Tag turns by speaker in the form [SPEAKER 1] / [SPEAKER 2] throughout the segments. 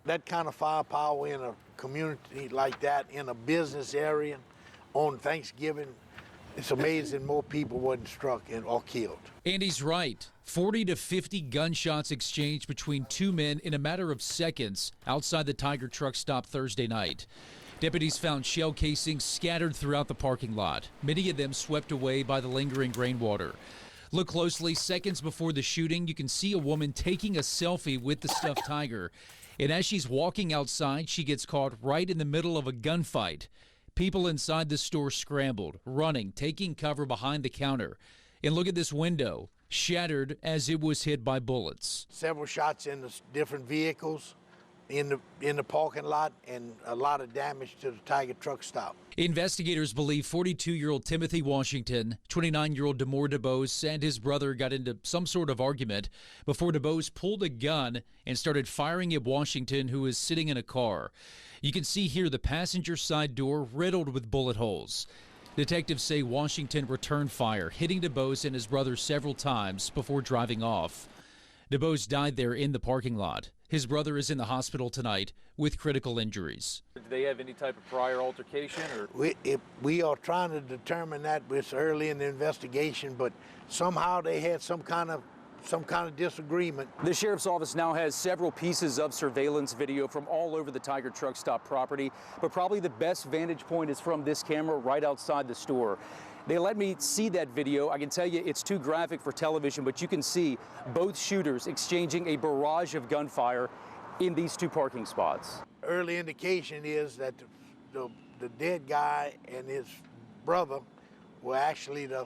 [SPEAKER 1] that kind of firepower in a community like that, in a business area on Thanksgiving, it's amazing more people wasn't struck or killed.
[SPEAKER 2] Andy's right. 40 to 50 gunshots exchanged between two men in a matter of seconds outside the Tiger truck stop Thursday night. Deputies found shell casings scattered throughout the parking lot, many of them swept away by the lingering rainwater. Look closely. Seconds before the shooting, you can see a woman taking a selfie with the stuffed tiger. And as she's walking outside, she gets caught right in the middle of a gunfight. People inside the store scrambled, running, taking cover behind the counter. And look at this window, shattered as it was hit by bullets.
[SPEAKER 1] Several shots in the different vehicles in the parking lot, and a lot of damage to the Tiger truck stop.
[SPEAKER 2] Investigators believe 42-year-old Timothy Washington, 29-year-old Demore DeBose, and his brother got into some sort of argument before DeBose pulled a gun and started firing at Washington, who was sitting in a car. You can see here the passenger side door riddled with bullet holes. Detectives say Washington returned fire, hitting DeBose and his brother several times before driving off. DeBose died there in the parking lot. His brother is in the hospital tonight with critical injuries.
[SPEAKER 3] Did they have any type of prior altercation? Or
[SPEAKER 1] We are trying to determine that. It's early in the investigation, but somehow they had some kind of disagreement.
[SPEAKER 4] The sheriff's office now has several pieces of surveillance video from all over the Tiger truck stop property, but probably the best vantage point is from this camera right outside the store. They let me see that video. I can tell you it's too graphic for television, but you can see both shooters exchanging a barrage of gunfire in these two parking spots.
[SPEAKER 1] Early indication is that the dead guy and his brother were actually the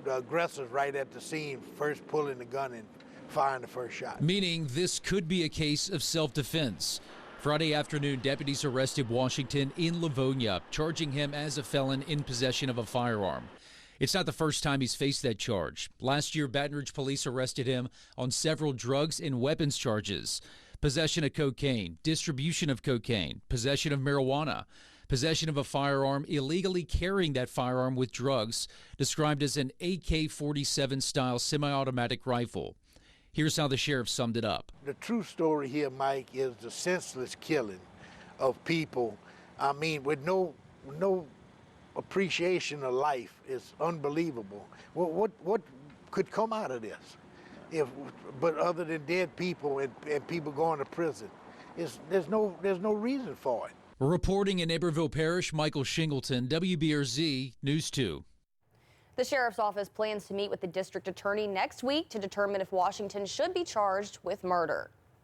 [SPEAKER 1] aggressors right at the scene, first pulling the gun and firing the first shot.
[SPEAKER 2] Meaning this could be a case of self-defense. Friday afternoon, deputies arrested Washington in Livonia, charging him as a felon in possession of a firearm. It's not the first time he's faced that charge. Last year, Baton Rouge police arrested him on several drugs and weapons charges: possession of cocaine, distribution of cocaine, possession of marijuana, possession of a firearm, illegally carrying that firearm with drugs, described as an AK-47 style semi-automatic rifle. Here's how the sheriff summed it up.
[SPEAKER 1] The true story here, Mike, is the senseless killing of people. I mean, with no appreciation of life. Is unbelievable. What could come out of this? But other than dead people and people going to prison, there's no reason for it.
[SPEAKER 2] Reporting in Iberville Parish, Michael Shingleton, WBRZ News 2.
[SPEAKER 5] The sheriff's office plans to meet with the district attorney next week to determine if Washington should be charged with murder.